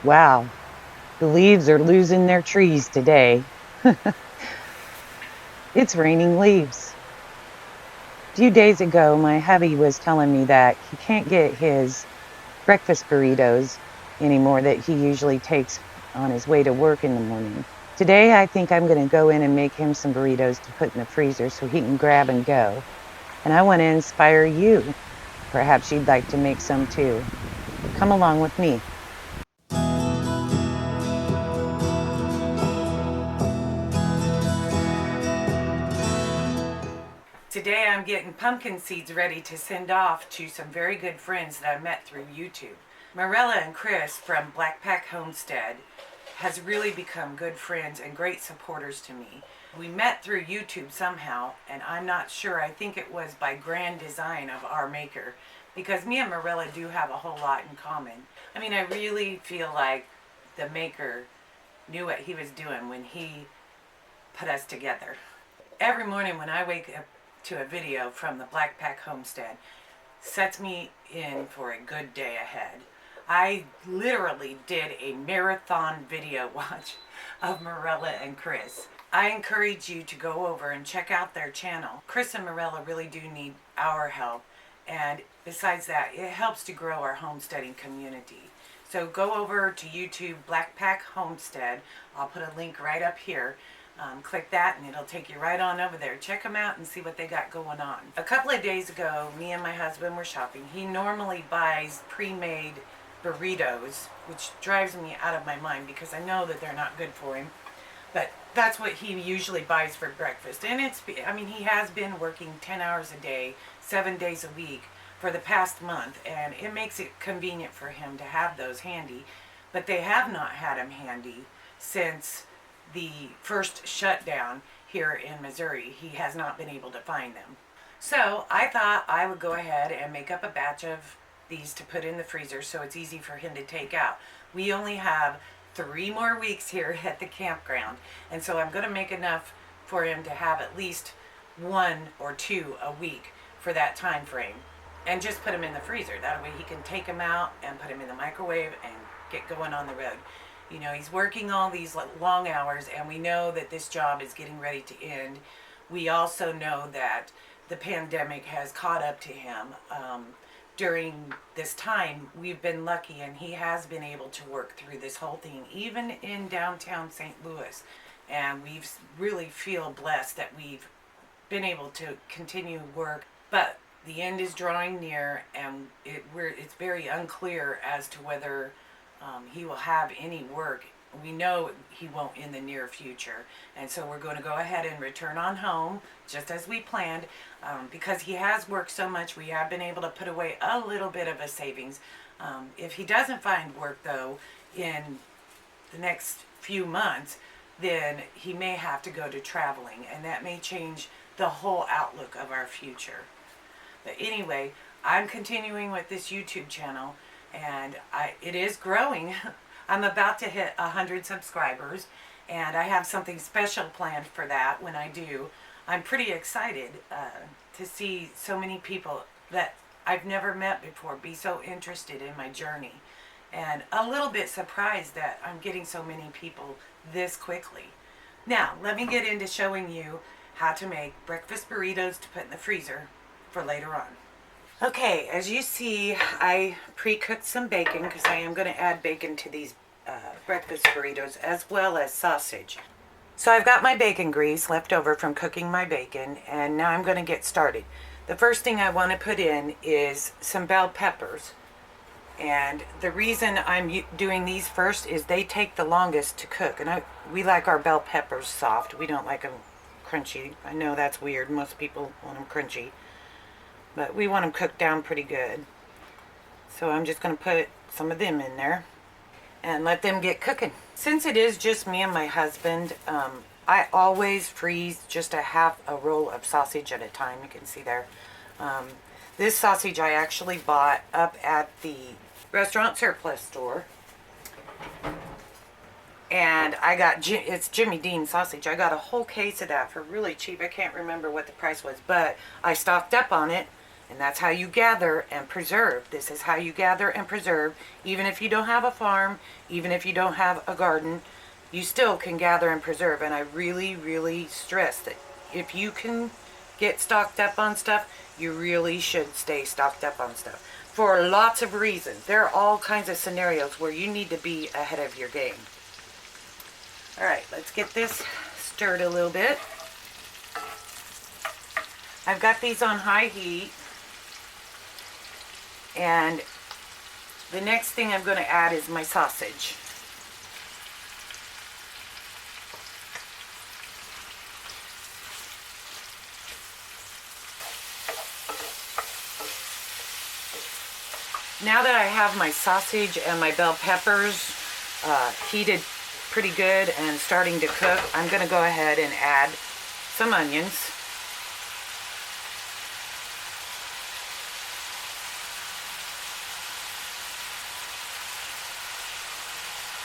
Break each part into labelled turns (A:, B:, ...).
A: Wow, the leaves are losing their trees today. It's raining leaves. A few days ago, my hubby was telling me that he can't get his breakfast burritos anymore that he usually takes on his way to work in the morning. Today, I think I'm going to go in and make him some burritos to put in the freezer so he can grab and go. And I want to inspire you. Perhaps you'd like to make some too. Come along with me. Today I'm getting pumpkin seeds ready to send off to some very good friends that I met through YouTube. Marella and Chris from Blackpack Homestead has really become good friends and great supporters to me. We met through YouTube somehow, and I'm not sure. I think it was by grand design of our maker, because me and Marella do have a whole lot in common. I mean, I really feel like the maker knew what he was doing when he put us together. Every morning when I wake up to a video from the Blackpack Homestead, sets me in for a good day ahead. I literally did a marathon video watch of Marella and Chris. I encourage you to go over and check out their channel. Chris and Marella really do need our help, and besides that, it helps to grow our homesteading community. So go over to YouTube, Blackpack Homestead. I'll put a link right up here. Click that and it'll take you right on over there. Check them out and see what they got going on. A couple of days ago, me and my husband were shopping. He normally buys pre-made burritos, which drives me out of my mind because I know that they're not good for him. But that's what he usually buys for breakfast. And he has been working 10 hours a day, 7 days a week for the past month. And it makes it convenient for him to have those handy. But they have not had them handy since the first shutdown here in Missouri. He has not been able to find them. So I thought I would go ahead and make up a batch of these to put in the freezer so it's easy for him to take out. We only have 3 more weeks here at the campground, and so I'm going to make enough for him to have at least 1 or 2 a week for that time frame, and just put them in the freezer. That way he can take them out and put them in the microwave and get going on the road. You know, he's working all these long hours, and we know that this job is getting ready to end. We also know that the pandemic has caught up to him. During this time, we've been lucky, and he has been able to work through this whole thing, even in downtown St. Louis. And we really feel blessed that we've been able to continue work. But the end is drawing near, and it's very unclear as to whether he will have any work. We know he won't in the near future, and so we're going to go ahead and return on home just as we planned. Because he has worked so much, we have been able to put away a little bit of a savings. If he doesn't find work though in the next few months, then he may have to go to traveling, and that may change the whole outlook of our future. But anyway, I'm continuing with this YouTube channel, and it is growing. I'm about to hit 100 subscribers, and I have something special planned for that when I do. I'm pretty excited to see so many people that I've never met before be so interested in my journey, and a little bit surprised that I'm getting so many people this quickly. Now, let me get into showing you how to make breakfast burritos to put in the freezer for later on. Okay, as you see, I pre-cooked some bacon because I am going to add bacon to these breakfast burritos, as well as sausage. So I've got my bacon grease left over from cooking my bacon, and now I'm going to get started. The first thing I want to put in is some bell peppers. And the reason I'm doing these first is they take the longest to cook. And we like our bell peppers soft. We don't like them crunchy. I know that's weird. Most people want them crunchy. But we want them cooked down pretty good. So I'm just going to put some of them in there and let them get cooking. Since it is just me and my husband, I always freeze just a half a roll of sausage at a time. You can see there. This sausage I actually bought up at the restaurant surplus store. And I got, it's Jimmy Dean sausage. I got a whole case of that for really cheap. I can't remember what the price was, but I stocked up on it. And that's how you gather and preserve. This is how you gather and preserve. Even if you don't have a farm, even if you don't have a garden, you still can gather and preserve. And I really, really stress that if you can get stocked up on stuff, you really should stay stocked up on stuff. For lots of reasons. There are all kinds of scenarios where you need to be ahead of your game. Alright, let's get this stirred a little bit. I've got these on high heat. And the next thing I'm going to add is my sausage. Now that I have my sausage and my bell peppers heated pretty good and starting to cook, I'm going to go ahead and add some onions.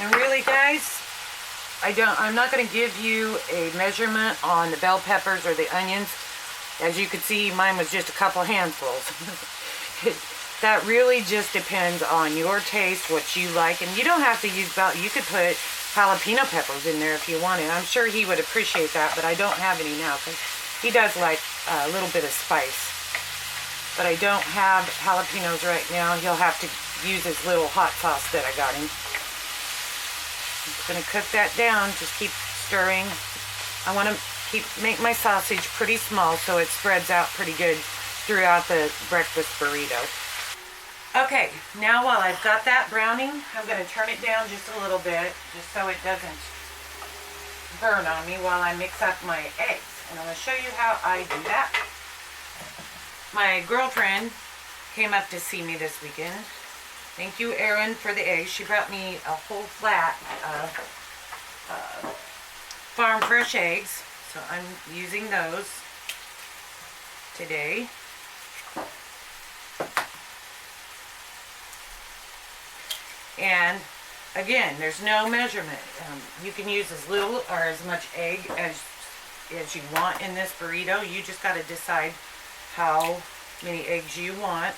A: And really, guys, I'm not going to give you a measurement on the bell peppers or the onions. As you can see, mine was just a couple handfuls. That really just depends on your taste, what you like. And you don't have to use you could put jalapeno peppers in there if you wanted. I'm sure he would appreciate that, but I don't have any now because he does like a little bit of spice. But I don't have jalapenos right now. He'll have to use his little hot sauce that I got him. I'm just going to cook that down. Just keep stirring. I want to make my sausage pretty small so it spreads out pretty good throughout the breakfast burrito. Okay, now while I've got that browning, I'm going to turn it down just a little bit, just so it doesn't burn on me while I mix up my eggs. And I'm going to show you how I do that. My girlfriend came up to see me this weekend. Thank you, Erin, for the eggs. She brought me a whole flat of farm fresh eggs, so I'm using those today. And again, there's no measurement. You can use as little or as much egg as you want in this burrito. You just got to decide how many eggs you want.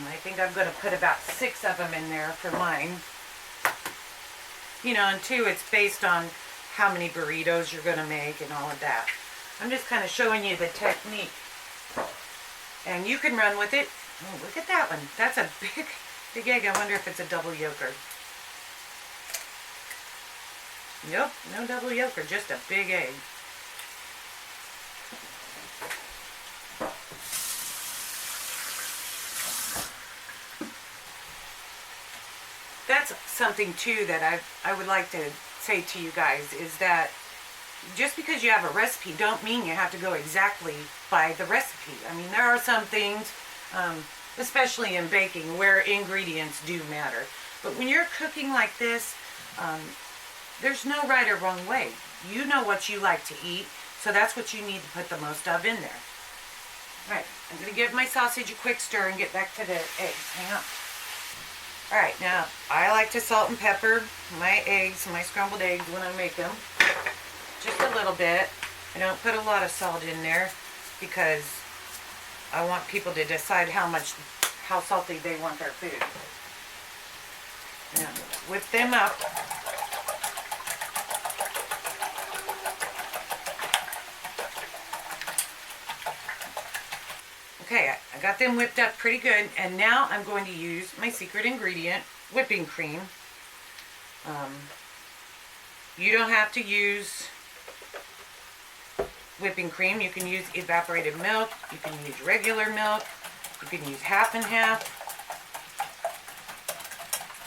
A: I think I'm going to put about 6 of them in there for mine. You know, and 2, it's based on how many burritos you're going to make and all of that. I'm just kind of showing you the technique. And you can run with it. Oh, look at that one. That's a big egg. I wonder if it's a double yolker. Nope, no double yolker, just a big egg. That's something too that I would like to say to you guys, is that just because you have a recipe don't mean you have to go exactly by the recipe. I mean, there are some things, especially in baking, where ingredients do matter. But when you're cooking like this, there's no right or wrong way. You know what you like to eat, so that's what you need to put the most of in there. Alright, I'm going to give my sausage a quick stir and get back to the eggs. Hang on. Alright, now, I like to salt and pepper my eggs, my scrambled eggs when I make them. Just a little bit. I don't put a lot of salt in there because I want people to decide how salty they want their food. Now, whip them up. Okay, I got them whipped up pretty good, and now I'm going to use my secret ingredient, whipping cream. You don't have to use whipping cream. You can use evaporated milk, you can use regular milk, you can use half and half,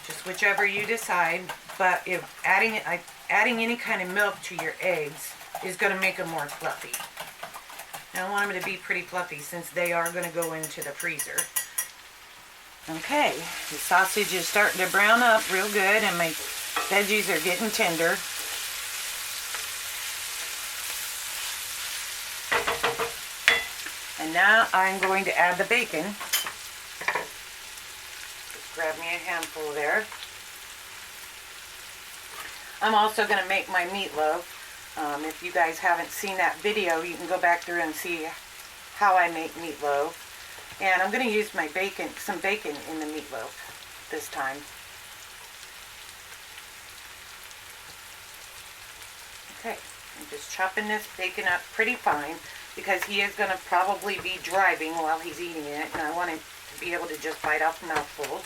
A: just whichever you decide. But if adding any kind of milk to your eggs is going to make them more fluffy. I want them to be pretty fluffy since they are going to go into the freezer. Okay, the sausage is starting to brown up real good and my veggies are getting tender. And now I'm going to add the bacon. Just grab me a handful there. I'm also going to make my meatloaf. If you guys haven't seen that video, you can go back through and see how I make meatloaf. And I'm going to use my bacon, some bacon in the meatloaf this time. Okay, I'm just chopping this bacon up pretty fine because he is going to probably be driving while he's eating it, and I want him to be able to just bite off mouthfuls.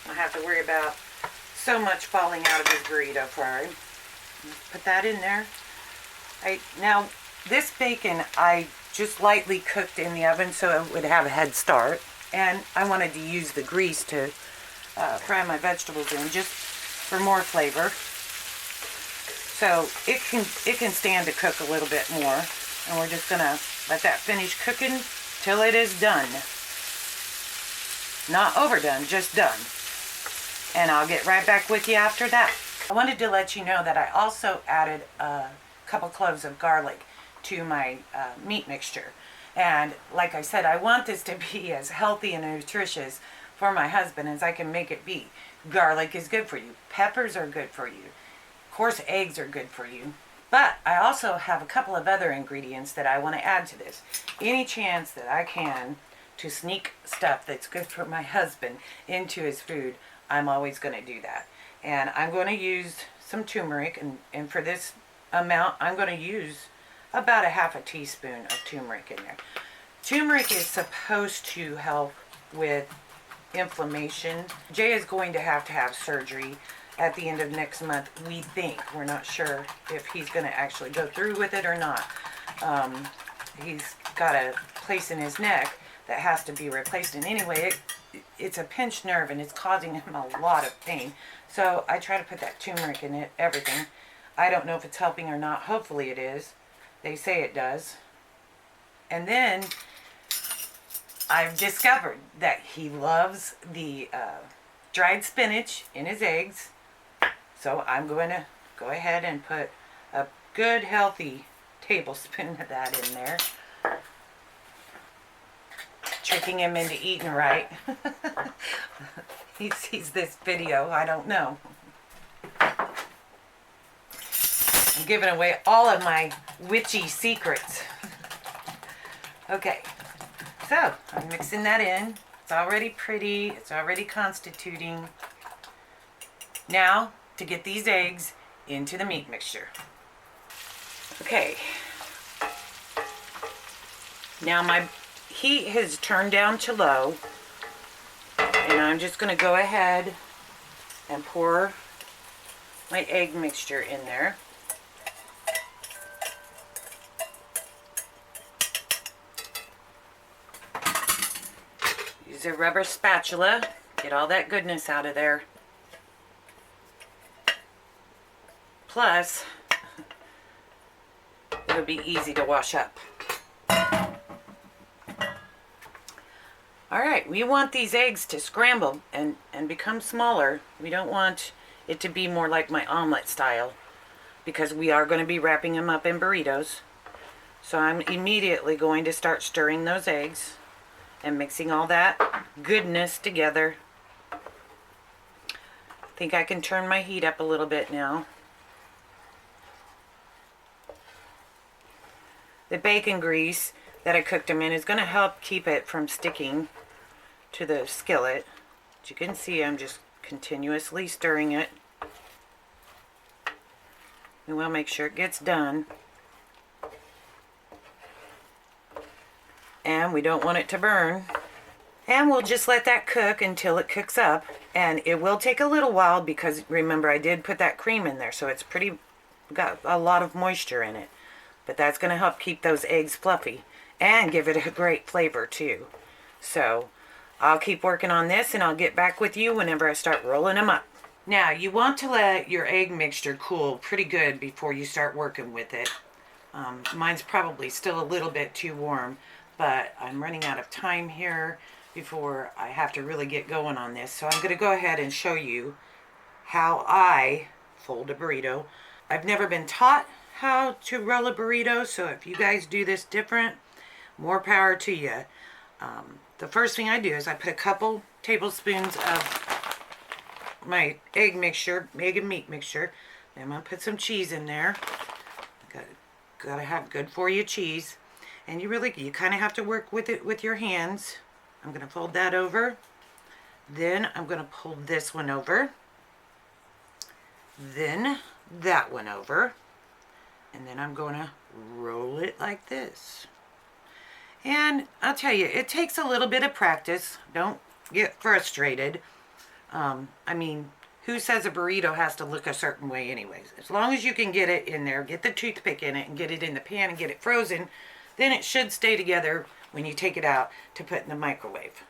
A: I don't have to worry about so much falling out of his burrito fry. Put that in there. Now, this bacon I just lightly cooked in the oven so it would have a head start, and I wanted to use the grease to fry my vegetables in just for more flavor. So it can stand to cook a little bit more, and we're just gonna let that finish cooking till it is done. Not overdone, just done. And I'll get right back with you after that. I wanted to let you know that I also added a couple cloves of garlic to my meat mixture. And like I said, I want this to be as healthy and nutritious for my husband as I can make it be. Garlic is good for you. Peppers are good for you. Of course, eggs are good for you. But I also have a couple of other ingredients that I want to add to this. Any chance that I can to sneak stuff that's good for my husband into his food, I'm always going to do that. And I'm going to use some turmeric, and for this amount, I'm going to use about a half a teaspoon of turmeric in there. Turmeric is supposed to help with inflammation. Jay is going to have surgery at the end of next month, we think. We're not sure if he's going to actually go through with it or not. He's got a place in his neck that has to be replaced, and anyway, it's a pinched nerve and it's causing him a lot of pain. So I try to put that turmeric in it, everything. I don't know if it's helping or not. Hopefully it is. They say it does. And then I've discovered that he loves the dried spinach in his eggs. So I'm going to go ahead and put a good healthy tablespoon of that in there. Tricking him into eating right. He sees this video, I don't know. I'm giving away all of my witchy secrets. Okay, so I'm mixing that in. It's already pretty, it's already constituting. Now, to get these eggs into the meat mixture. Okay. Now my heat has turned down to low, and I'm just going to go ahead and pour my egg mixture in there. Use a rubber spatula, get all that goodness out of there. Plus, it'll be easy to wash up. Alright, we want these eggs to scramble and become smaller. We don't want it to be more like my omelet style, because we are going to be wrapping them up in burritos. So I'm immediately going to start stirring those eggs and mixing all that goodness together. I think I can turn my heat up a little bit now. The bacon grease that I cooked them in is going to help keep it from sticking to the skillet. As you can see, I'm just continuously stirring it. And we'll make sure it gets done. And we don't want it to burn. And we'll just let that cook until it cooks up. And it will take a little while because remember, I did put that cream in there, so it's got a lot of moisture in it. But that's going to help keep those eggs fluffy and give it a great flavor too. So I'll keep working on this, and I'll get back with you whenever I start rolling them up. Now, you want to let your egg mixture cool pretty good before you start working with it. Mine's probably still a little bit too warm, but I'm running out of time here before I have to really get going on this. So I'm going to go ahead and show you how I fold a burrito. I've never been taught how to roll a burrito, so if you guys do this different, more power to you. The first thing I do is I put a couple tablespoons of my egg and meat mixture. Then I'm going to put some cheese in there. Gotta have good for you cheese. And you kind of have to work with it with your hands. I'm going to fold that over. Then I'm going to pull this one over. Then that one over. And then I'm going to roll it like this. And I'll tell you, it takes a little bit of practice. Don't get frustrated. I mean, who says a burrito has to look a certain way anyways? As long as you can get it in there, get the toothpick in it, and get it in the pan and get it frozen, then it should stay together when you take it out to put in the microwave.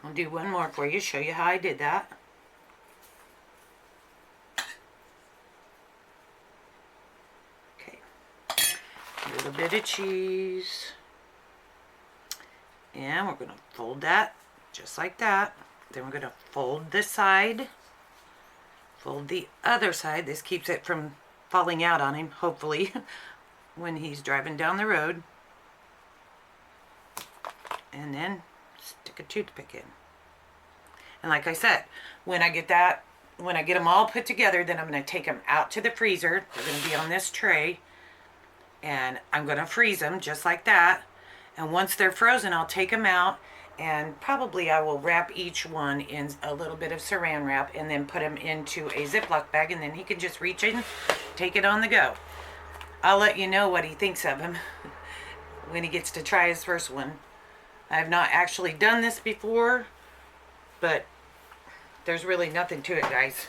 A: I'll do one more for you, show you how I did that. Okay. A little bit of cheese. And we're going to fold that just like that. Then we're going to fold this side. Fold the other side. This keeps it from falling out on him, hopefully, when he's driving down the road. And then stick a toothpick in. And like I said, when I get them all put together, then I'm going to take them out to the freezer. They're going to be on this tray. And I'm going to freeze them just like that. And once they're frozen, I'll take them out. And probably I will wrap each one in a little bit of saran wrap and then put them into a Ziploc bag, and then he can just reach in, take it on the go. I'll let you know what he thinks of him when he gets to try his first one. I have not actually done this before, but there's really nothing to it, guys.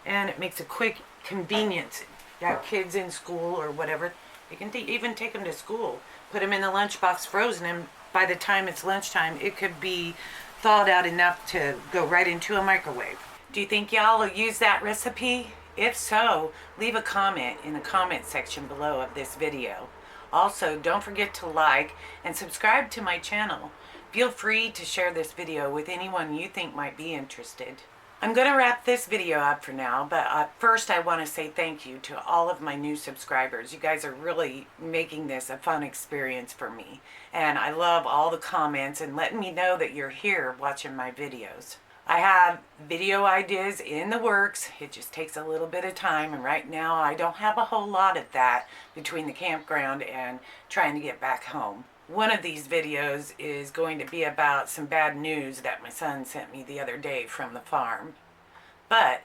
A: And it makes a quick convenience. You have kids in school or whatever, you can even take them to school. Put them in the lunchbox frozen, and by the time it's lunchtime, it could be thawed out enough to go right into a microwave. Do you think y'all will use that recipe? If so, leave a comment in the comment section below of this video. Also, don't forget to like and subscribe to my channel. Feel free to share this video with anyone you think might be interested. I'm going to wrap this video up for now, but first I want to say thank you to all of my new subscribers. You guys are really making this a fun experience for me. And I love all the comments and letting me know that you're here watching my videos. I have video ideas in the works. It just takes a little bit of time, and right now I don't have a whole lot of that between the campground and trying to get back home. One of these videos is going to be about some bad news that my son sent me the other day from the farm. But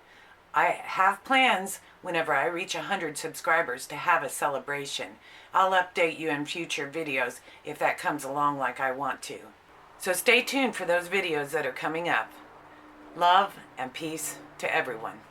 A: I have plans whenever I reach 100 subscribers to have a celebration. I'll update you in future videos if that comes along like I want to. So stay tuned for those videos that are coming up. Love and peace to everyone.